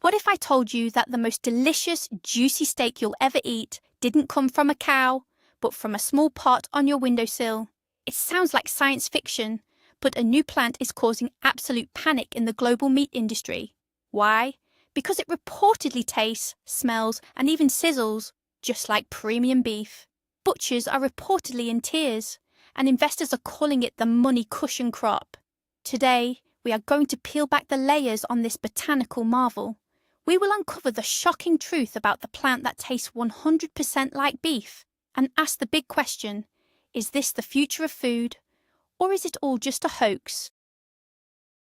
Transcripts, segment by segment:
What if I told you that the most delicious, juicy steak you'll ever eat didn't come from a cow, but from a small pot on your windowsill? It sounds like science fiction, but a new plant is causing absolute panic in the global meat industry. Why? Because it reportedly tastes, smells, and even sizzles just like premium beef. Butchers are reportedly in tears, and investors are calling it the money cushion crop. Today, we are going to peel back the layers on this botanical marvel. We will uncover the shocking truth about the plant that tastes 100% like beef and ask the big question, is this the future of food, or is it all just a hoax?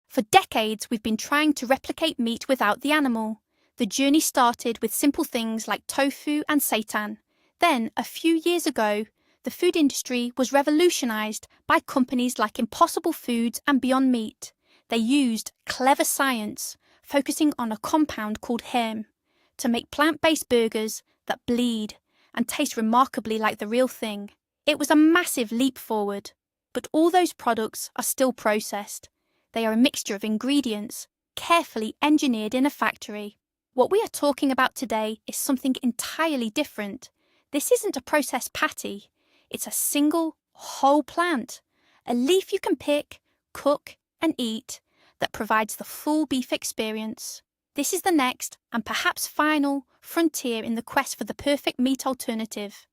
For decades, we've been trying to replicate meat without the animal. The journey started with simple things like tofu and seitan. Then, a few years ago, the food industry was revolutionized by companies like Impossible Foods and Beyond Meat. They used clever science, focusing on a compound called heme, to make plant-based burgers that bleed and taste remarkably like the real thing. It was a massive leap forward, but all those products are still processed. They are a mixture of ingredients, carefully engineered in a factory. What we are talking about today is something entirely different. This isn't a processed patty. It's a single, whole plant, a leaf you can pick, cook, and eat that provides the full beef experience. This is the next, and perhaps final, frontier in the quest for the perfect meat alternative.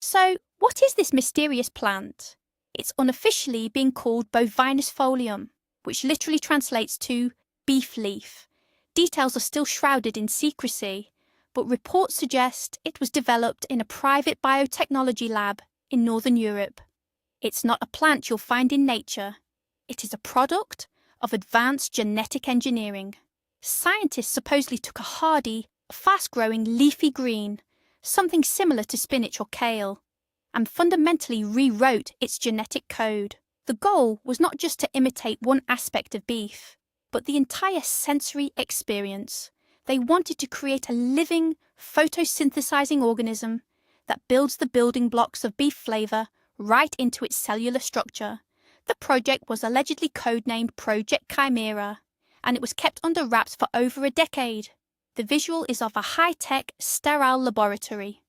So, what is this mysterious plant? It's unofficially being called Bovinus folium, which literally translates to beef leaf. Details are still shrouded in secrecy, but reports suggest it was developed in a private biotechnology lab in Northern Europe. It's not a plant you'll find in nature. It is a product of advanced genetic engineering. Scientists supposedly took a hardy, fast-growing leafy green, something similar to spinach or kale, and fundamentally rewrote its genetic code. The goal was not just to imitate one aspect of beef, but the entire sensory experience. They wanted to create a living, photosynthesizing organism that builds the building blocks of beef flavor right into its cellular structure. The project was allegedly codenamed Project Chimera, and it was kept under wraps for over a decade. The visual is of a high-tech, sterile laboratory.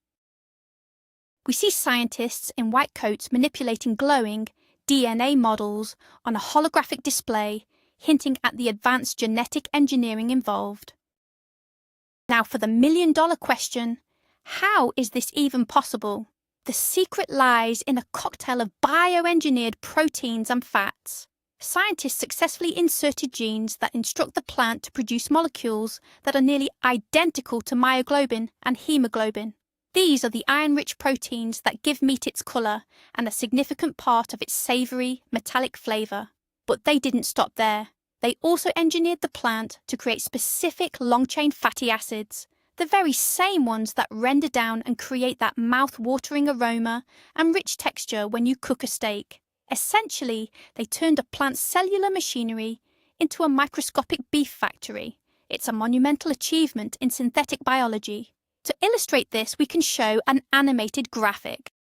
We see scientists in white coats manipulating glowing DNA models on a holographic display, hinting at the advanced genetic engineering involved. Now for the million-dollar question, how is this even possible? The secret lies in a cocktail of bioengineered proteins and fats. Scientists successfully inserted genes that instruct the plant to produce molecules that are nearly identical to myoglobin and hemoglobin. These are the iron-rich proteins that give meat its colour and a significant part of its savoury, metallic flavour. But they didn't stop there. They also engineered the plant to create specific long-chain fatty acids, the very same ones that render down and create that mouth-watering aroma and rich texture when you cook a steak. Essentially, they turned a plant's cellular machinery into a microscopic beef factory. It's a monumental achievement in synthetic biology. To illustrate this, we can show an animated graphic.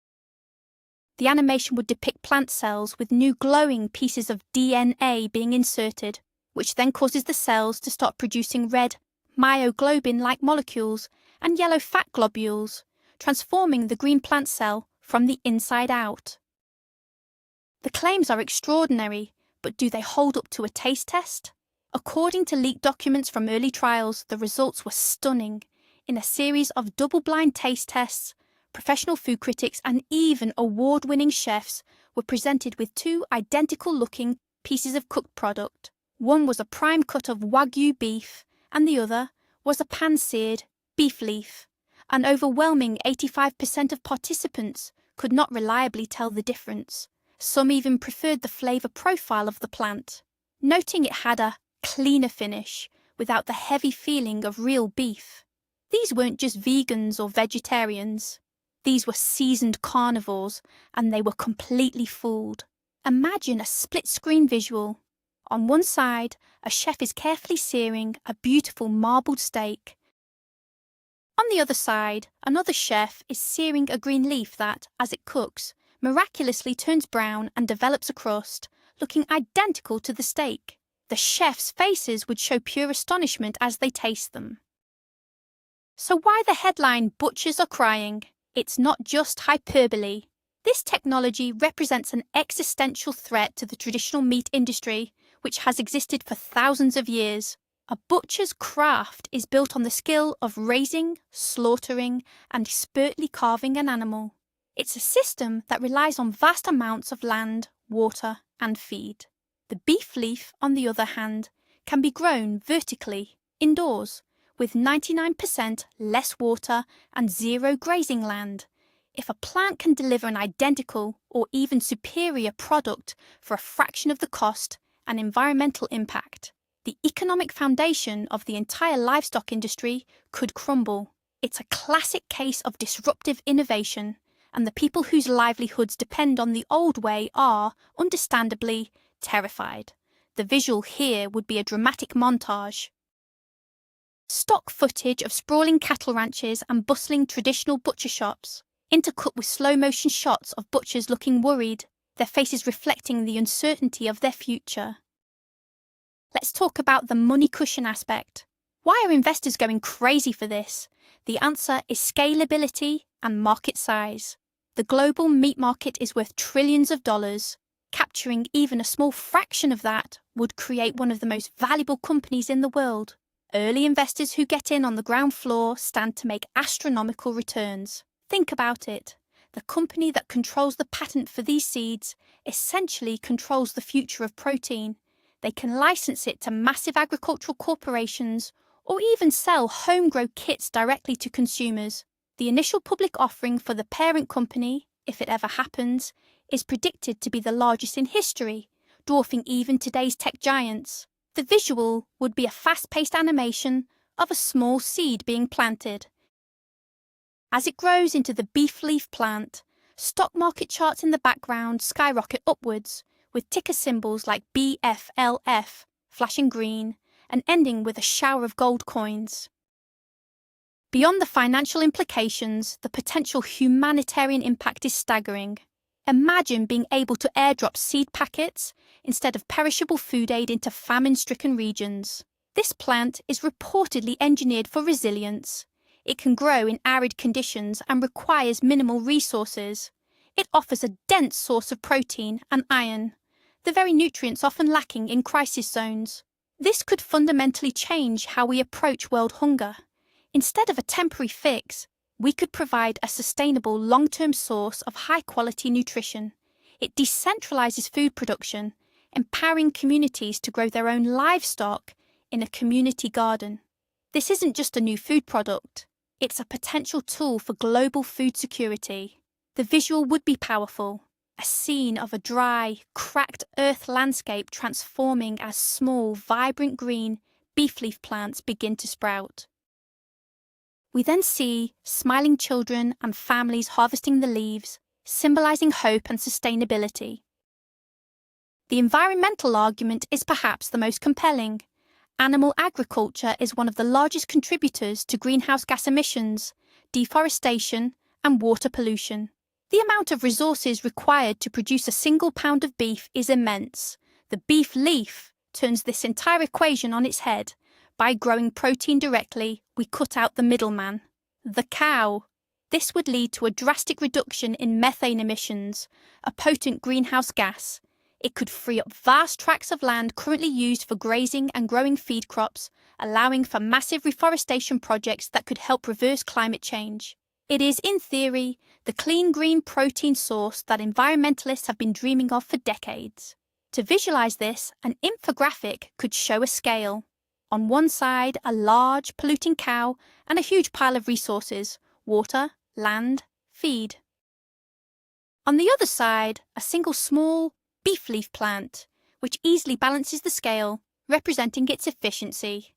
The animation would depict plant cells with new glowing pieces of DNA being inserted, which then causes the cells to start producing red, myoglobin-like molecules and yellow fat globules, transforming the green plant cell from the inside out. The claims are extraordinary, but do they hold up to a taste test? According to leaked documents from early trials, the results were stunning. In a series of double-blind taste tests, professional food critics and even award-winning chefs were presented with two identical-looking pieces of cooked product. One was a prime cut of Wagyu beef, and the other was a pan-seared beef leaf. An overwhelming 85% of participants could not reliably tell the difference. Some even preferred the flavour profile of the plant, noting it had a cleaner finish without the heavy feeling of real beef. These weren't just vegans or vegetarians. These were seasoned carnivores, and they were completely fooled. Imagine a split-screen visual. On one side, a chef is carefully searing a beautiful marbled steak. On the other side, another chef is searing a green leaf that, as it cooks, miraculously turns brown and develops a crust, looking identical to the steak. The chefs' faces would show pure astonishment as they taste them. So why the headline "Butchers are crying"? It's not just hyperbole. This technology represents an existential threat to the traditional meat industry, which has existed for thousands of years. A butcher's craft is built on the skill of raising, slaughtering, and expertly carving an animal. It's a system that relies on vast amounts of land, water, and feed. The beef leaf, on the other hand, can be grown vertically, indoors, with 99% less water and zero grazing land. If a plant can deliver an identical or even superior product for a fraction of the cost and environmental impact, the economic foundation of the entire livestock industry could crumble. It's a classic case of disruptive innovation, and the people whose livelihoods depend on the old way are, understandably, terrified. The visual here would be a dramatic montage. Stock footage of sprawling cattle ranches and bustling traditional butcher shops, intercut with slow-motion shots of butchers looking worried, their faces reflecting the uncertainty of their future. Let's talk about the money cushion aspect. Why are investors going crazy for this? The answer is scalability and market size. The global meat market is worth trillions of dollars. Capturing even a small fraction of that would create one of the most valuable companies in the world. Early investors who get in on the ground floor stand to make astronomical returns. Think about it. The company that controls the patent for these seeds essentially controls the future of protein. They can license it to massive agricultural corporations or even sell homegrown kits directly to consumers. The initial public offering for the parent company, if it ever happens, is predicted to be the largest in history, dwarfing even today's tech giants. The visual would be a fast-paced animation of a small seed being planted. As it grows into the beef leaf plant, stock market charts in the background skyrocket upwards, with ticker symbols like BFLF flashing green and ending with a shower of gold coins. Beyond the financial implications, the potential humanitarian impact is staggering. Imagine being able to airdrop seed packets instead of perishable food aid into famine-stricken regions. This plant is reportedly engineered for resilience. It can grow in arid conditions and requires minimal resources. It offers a dense source of protein and iron, the very nutrients often lacking in crisis zones. This could fundamentally change how we approach world hunger. Instead of a temporary fix, we could provide a sustainable long-term source of high-quality nutrition. It decentralizes food production, empowering communities to grow their own livestock in a community garden. This isn't just a new food product. It's a potential tool for global food security. The visual would be powerful. A scene of a dry, cracked earth landscape transforming as small, vibrant green beef leaf plants begin to sprout. We then see smiling children and families harvesting the leaves, symbolizing hope and sustainability. The environmental argument is perhaps the most compelling. Animal agriculture is one of the largest contributors to greenhouse gas emissions, deforestation, and water pollution. The amount of resources required to produce a single pound of beef is immense. The beef leaf turns this entire equation on its head. By growing protein directly, we cut out the middleman, the cow. This would lead to a drastic reduction in methane emissions, a potent greenhouse gas. It could free up vast tracts of land currently used for grazing and growing feed crops, allowing for massive reforestation projects that could help reverse climate change. It is, in theory, the clean green protein source that environmentalists have been dreaming of for decades. To visualize this, an infographic could show a scale. On one side, a large, polluting cow and a huge pile of resources: water, land, feed. On the other side, a single small beef leaf plant, which easily balances the scale, representing its efficiency.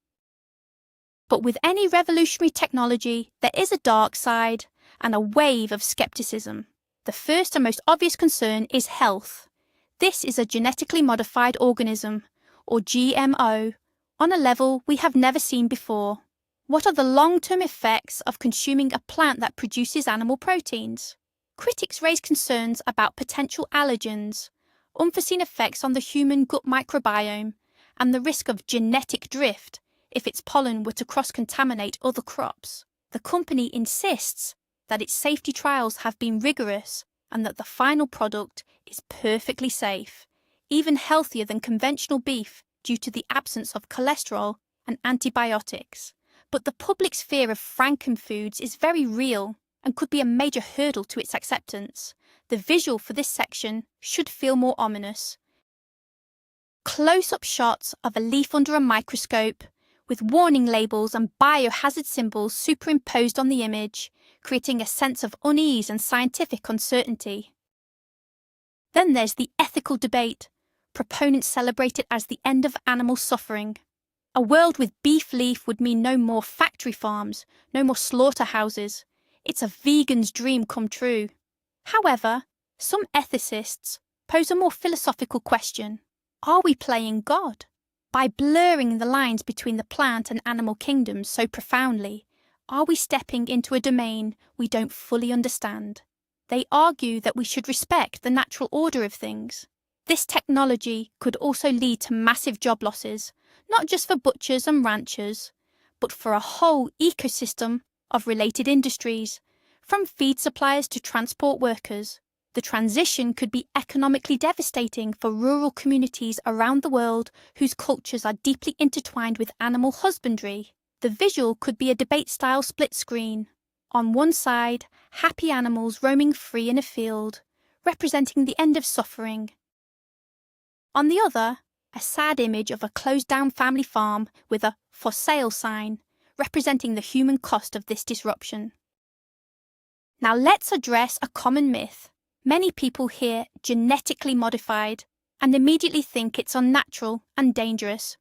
But with any revolutionary technology, there is a dark side and a wave of skepticism. The first and most obvious concern is health. This is a genetically modified organism, or GMO, on a level we have never seen before. What are the long-term effects of consuming a plant that produces animal proteins? Critics raise concerns about potential allergens, unforeseen effects on the human gut microbiome, and the risk of genetic drift if its pollen were to cross-contaminate other crops. The company insists that its safety trials have been rigorous and that the final product is perfectly safe, even healthier than conventional beef due to the absence of cholesterol and antibiotics. But the public's fear of frankenfoods is very real and could be a major hurdle to its acceptance. The visual for this section should feel more ominous. Close-up shots of a leaf under a microscope, with warning labels and biohazard symbols superimposed on the image, creating a sense of unease and scientific uncertainty. Then there's the ethical debate. Proponents celebrate it as the end of animal suffering. A world with beef leaf would mean no more factory farms, no more slaughterhouses. It's a vegan's dream come true. However, some ethicists pose a more philosophical question. Are we playing God? By blurring the lines between the plant and animal kingdoms so profoundly, are we stepping into a domain we don't fully understand? They argue that we should respect the natural order of things. This technology could also lead to massive job losses, not just for butchers and ranchers, but for a whole ecosystem of related industries, from feed suppliers to transport workers. The transition could be economically devastating for rural communities around the world whose cultures are deeply intertwined with animal husbandry. The visual could be a debate-style split screen. On one side, happy animals roaming free in a field, representing the end of suffering. On the other, a sad image of a closed-down family farm with a "for sale" sign, representing the human cost of this disruption. Now let's address a common myth. Many people hear genetically modified and immediately think it's unnatural and dangerous.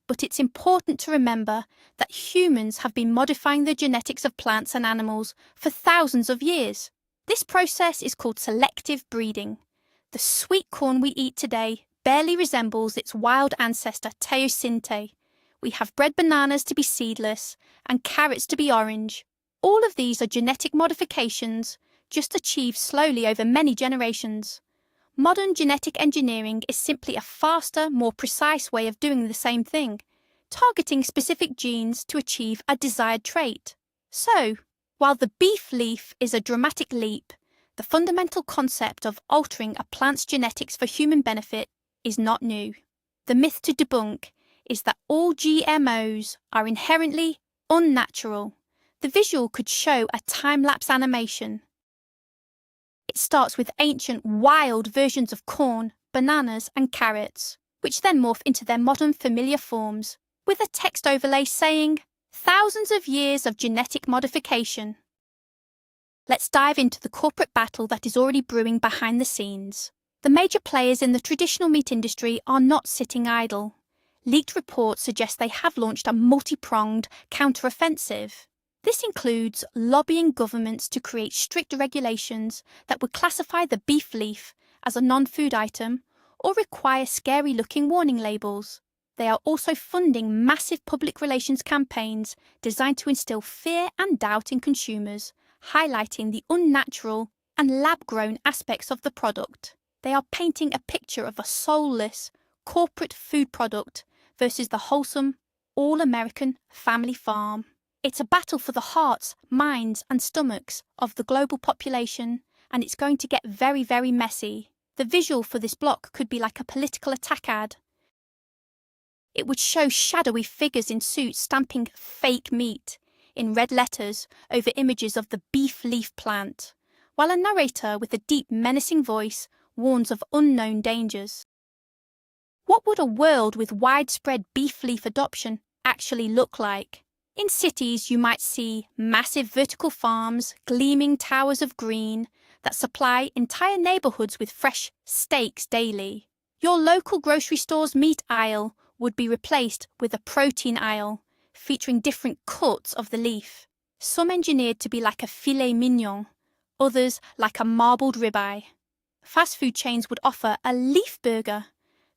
But it's important to remember that humans have been modifying the genetics of plants and animals for thousands of years. This process is called selective breeding. The sweet corn we eat today barely resembles its wild ancestor teosinte. We have bred bananas to be seedless and carrots to be orange. All of these are genetic modifications, just achieved slowly over many generations. Modern genetic engineering is simply a faster, more precise way of doing the same thing, targeting specific genes to achieve a desired trait. So, while the beef leaf is a dramatic leap, the fundamental concept of altering a plant's genetics for human benefit is not new. The myth to debunk is that all GMOs are inherently unnatural. The visual could show a time-lapse animation. It starts with ancient, wild versions of corn, bananas, and carrots, which then morph into their modern familiar forms, with a text overlay saying, "Thousands of years of genetic modification." Let's dive into the corporate battle that is already brewing behind the scenes. The major players in the traditional meat industry are not sitting idle. Leaked reports suggest they have launched a multi-pronged counter-offensive. This includes lobbying governments to create strict regulations that would classify the beef leaf as a non-food item or require scary-looking warning labels. They are also funding massive public relations campaigns designed to instill fear and doubt in consumers, highlighting the unnatural and lab-grown aspects of the product. They are painting a picture of a soulless, corporate food product versus the wholesome, all-American family farm. It's a battle for the hearts, minds, and stomachs of the global population, and it's going to get very, very messy. The visual for this block could be like a political attack ad. It would show shadowy figures in suits stamping "fake meat" in red letters over images of the beef leaf plant, while a narrator with a deep, menacing voice warns of unknown dangers. What would a world with widespread beef leaf adoption actually look like? In cities, you might see massive vertical farms, gleaming towers of green that supply entire neighborhoods with fresh steaks daily. Your local grocery store's meat aisle would be replaced with a protein aisle, featuring different cuts of the leaf, some engineered to be like a filet mignon, others like a marbled ribeye. Fast food chains would offer a leaf burger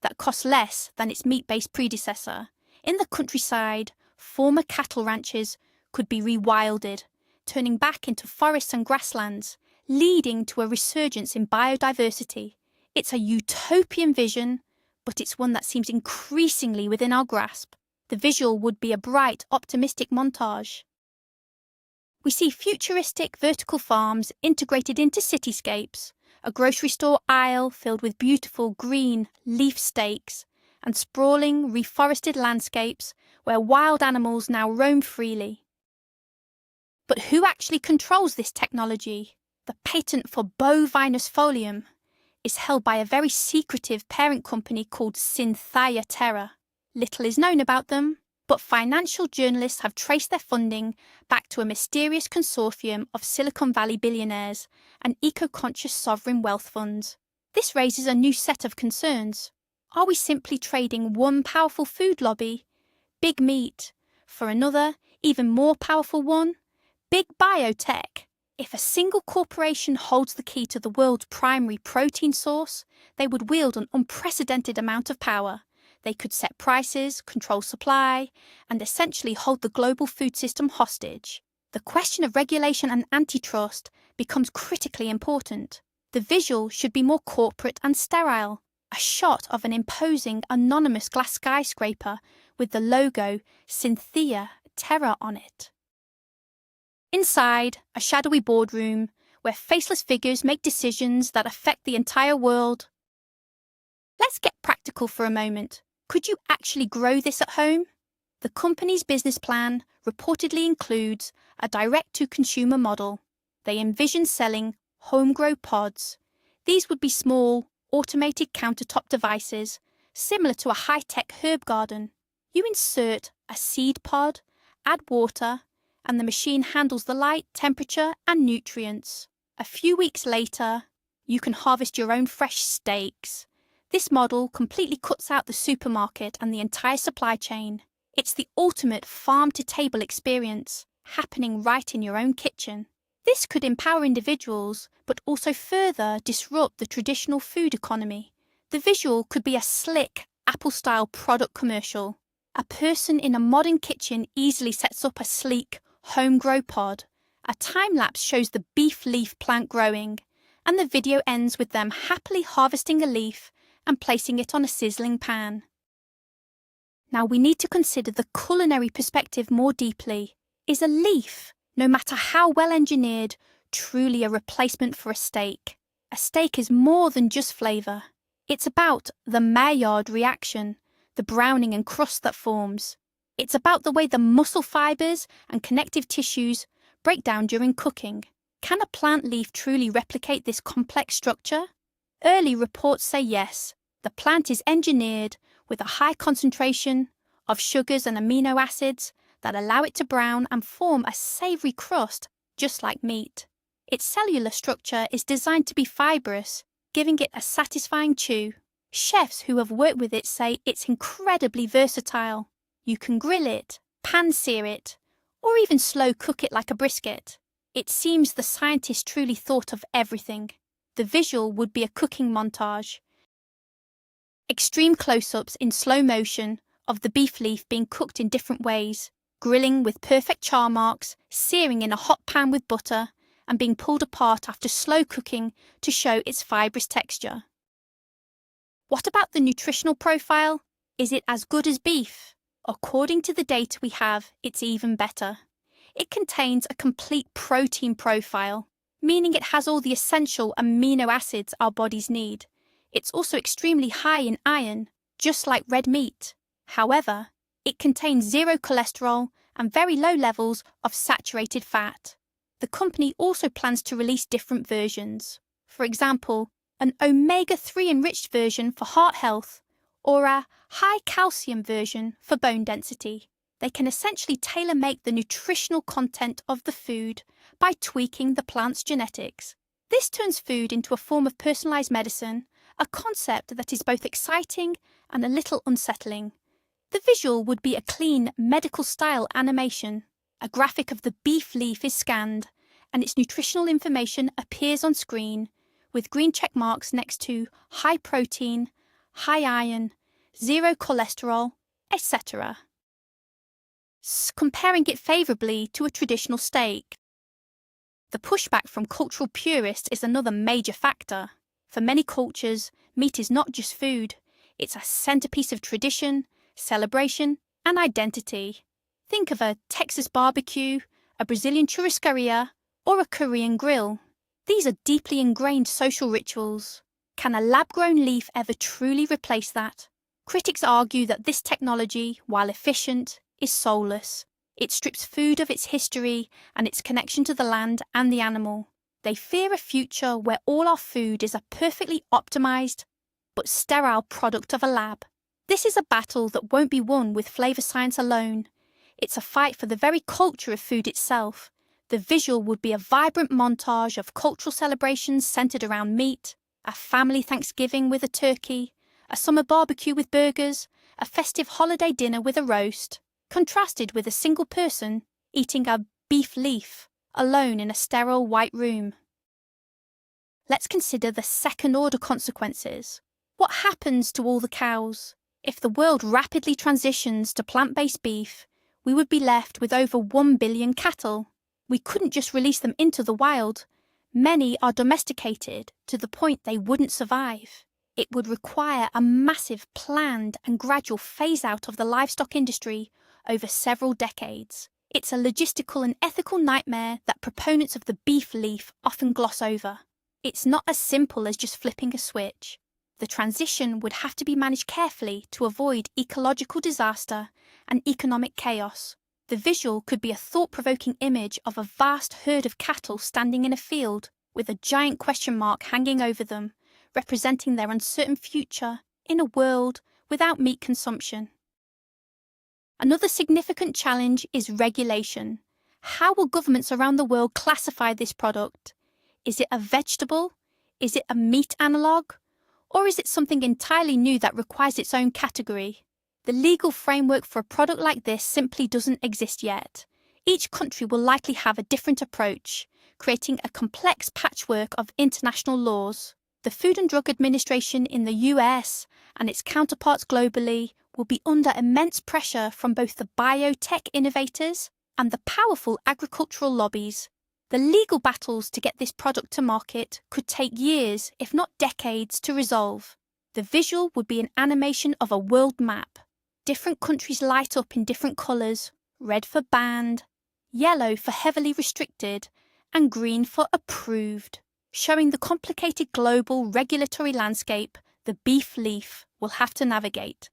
that costs less than its meat-based predecessor. In the countryside, former cattle ranches could be rewilded, turning back into forests and grasslands, leading to a resurgence in biodiversity. It's a utopian vision, but it's one that seems increasingly within our grasp. The visual would be a bright, optimistic montage. We see futuristic vertical farms integrated into cityscapes, a grocery store aisle filled with beautiful green leaf steaks, and sprawling, reforested landscapes where wild animals now roam freely. But who actually controls this technology? The patent for bovinus folium is held by a very secretive parent company called Synthia Terra. Little is known about them, but financial journalists have traced their funding back to a mysterious consortium of Silicon Valley billionaires and eco-conscious sovereign wealth funds. This raises a new set of concerns. Are we simply trading one powerful food lobby, big meat, for another, even more powerful one, big biotech? If a single corporation holds the key to the world's primary protein source, they would wield an unprecedented amount of power. They could set prices, control supply, and essentially hold the global food system hostage. The question of regulation and antitrust becomes critically important. The visual should be more corporate and sterile. A shot of an imposing, anonymous glass skyscraper with the logo Synthia Terra on it. Inside, a shadowy boardroom where faceless figures make decisions that affect the entire world. Let's get practical for a moment. Could you actually grow this at home? The company's business plan reportedly includes a direct-to-consumer model. They envision selling home-grown pods. These would be small, automated countertop devices, similar to a high-tech herb garden. You insert a seed pod, add water, and the machine handles the light, temperature, and nutrients. A few weeks later, you can harvest your own fresh steaks. This model completely cuts out the supermarket and the entire supply chain. It's the ultimate farm-to-table experience, happening right in your own kitchen. This could empower individuals, but also further disrupt the traditional food economy. The visual could be a slick, Apple-style product commercial. A person in a modern kitchen easily sets up a sleek, home-grow pod. A time-lapse shows the beef leaf plant growing, and the video ends with them happily harvesting a leaf and placing it on a sizzling pan. Now we need to consider the culinary perspective more deeply. Is a leaf, no matter how well engineered, truly a replacement for a steak? A steak is more than just flavour. It's about the Maillard reaction, the browning and crust that forms. It's about the way the muscle fibres and connective tissues break down during cooking. Can a plant leaf truly replicate this complex structure? Early reports say yes. The plant is engineered with a high concentration of sugars and amino acids that allow it to brown and form a savoury crust just like meat. Its cellular structure is designed to be fibrous, giving it a satisfying chew. Chefs who have worked with it say it's incredibly versatile. You can grill it, pan-sear it, or even slow cook it like a brisket. It seems the scientists truly thought of everything. The visual would be a cooking montage. Extreme close-ups in slow motion of the beef leaf being cooked in different ways, grilling with perfect char marks, searing in a hot pan with butter, and being pulled apart after slow cooking to show its fibrous texture. What about the nutritional profile? Is it as good as beef? According to the data we have, it's even better. It contains a complete protein profile, meaning it has all the essential amino acids our bodies need. It's also extremely high in iron, just like red meat. However, it contains zero cholesterol and very low levels of saturated fat. The company also plans to release different versions. For example, an omega-3 enriched version for heart health, or a high-calcium version for bone density. They can essentially tailor-make the nutritional content of the food by tweaking the plant's genetics. This turns food into a form of personalised medicine, a concept that is both exciting and a little unsettling. The visual would be a clean, medical-style animation. A graphic of the beef leaf is scanned, and its nutritional information appears on screen, with green check marks next to high protein, high iron, zero cholesterol, etc. Comparing it favourably to a traditional steak. The pushback from cultural purists is another major factor. For many cultures, meat is not just food, It's a centerpiece of tradition, celebration, and identity. Think of a Texas barbecue, a Brazilian churrascaria, or a Korean grill. These are deeply ingrained social rituals. Can a lab-grown leaf ever truly replace that? Critics argue that this technology, while efficient, is soulless. It strips food of its history and its connection to the land and the animal. They fear a future where all our food is a perfectly optimized but sterile product of a lab. This is a battle that won't be won with flavor science alone. It's a fight for the very culture of food itself. The visual would be a vibrant montage of cultural celebrations centered around meat, a family Thanksgiving with a turkey, a summer barbecue with burgers, a festive holiday dinner with a roast, contrasted with a single person eating a beef leaf alone in a sterile white room. Let's consider the second-order consequences. What happens to all the cows? If the world rapidly transitions to plant-based beef, we would be left with over 1 billion cattle. We couldn't just release them into the wild. Many are domesticated to the point they wouldn't survive. It would require a massive planned and gradual phase-out of the livestock industry over several decades. It's a logistical and ethical nightmare that proponents of the beef leaf often gloss over. It's not as simple as just flipping a switch. The transition would have to be managed carefully to avoid ecological disaster and economic chaos. The visual could be a thought-provoking image of a vast herd of cattle standing in a field with a giant question mark hanging over them, representing their uncertain future in a world without meat consumption. Another significant challenge is regulation. How will governments around the world classify this product? Is it a vegetable? Is it a meat analogue? Or is it something entirely new that requires its own category? The legal framework for a product like this simply doesn't exist yet. Each country will likely have a different approach, creating a complex patchwork of international laws. The Food and Drug Administration in the US and its counterparts globally will be under immense pressure from both the biotech innovators and the powerful agricultural lobbies. The legal battles to get this product to market could take years, if not decades, to resolve. The visual would be an animation of a world map. Different countries light up in different colours, red for banned, yellow for heavily restricted, and green for approved, showing the complicated global regulatory landscape the beef leaf will have to navigate.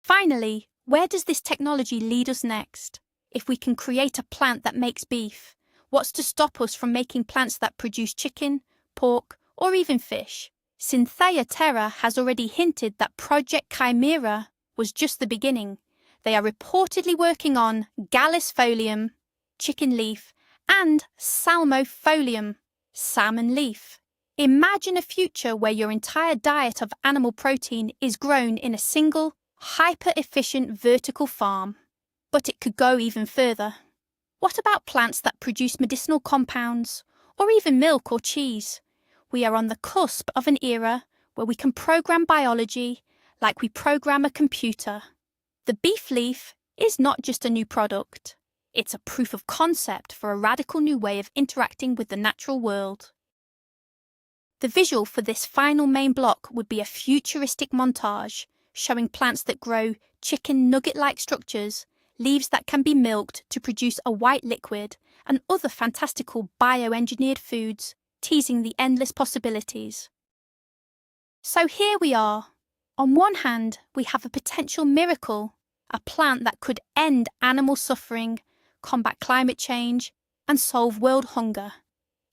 Finally, where does this technology lead us next? If we can create a plant that makes beef, what's to stop us from making plants that produce chicken, pork, or even fish? Synthea Terra has already hinted that Project Chimera was just the beginning. They are reportedly working on Gallisfolium, chicken leaf, and Salmofolium, salmon leaf. Imagine a future where your entire diet of animal protein is grown in a single, hyper-efficient vertical farm. But it could go even further. What about plants that produce medicinal compounds, or even milk or cheese? We are on the cusp of an era where we can program biology like we program a computer. The beef leaf is not just a new product. It's a proof of concept for a radical new way of interacting with the natural world. The visual for this final main block would be a futuristic montage showing plants that grow chicken nugget-like structures, leaves that can be milked to produce a white liquid, and other fantastical bioengineered foods, teasing the endless possibilities. So here we are. On one hand, we have a potential miracle, a plant that could end animal suffering, combat climate change, and solve world hunger.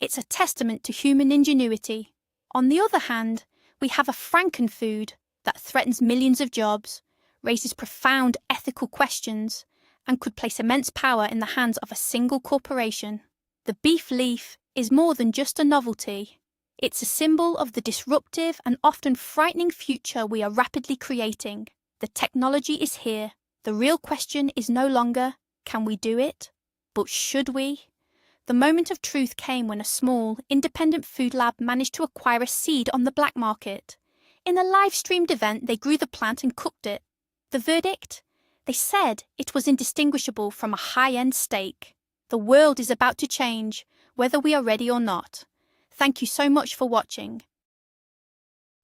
It's a testament to human ingenuity. On the other hand, we have a frankenfood that threatens millions of jobs, raises profound ethical questions, and could place immense power in the hands of a single corporation. The beef leaf is more than just a novelty. It's a symbol of the disruptive and often frightening future we are rapidly creating. The technology is here. The real question is no longer, can we do it? But should we? The moment of truth came when a small, independent food lab managed to acquire a seed on the black market. In a live-streamed event, they grew the plant and cooked it. The verdict? They said it was indistinguishable from a high-end steak. The world is about to change, whether we are ready or not. Thank you so much for watching.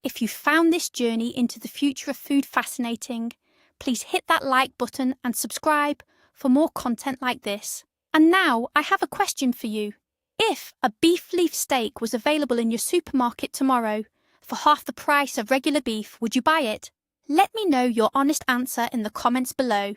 If you found this journey into the future of food fascinating, please hit that like button and subscribe for more content like this. And now I have a question for you. If a beef leaf steak was available in your supermarket tomorrow for half the price of regular beef, would you buy it? Let me know your honest answer in the comments below.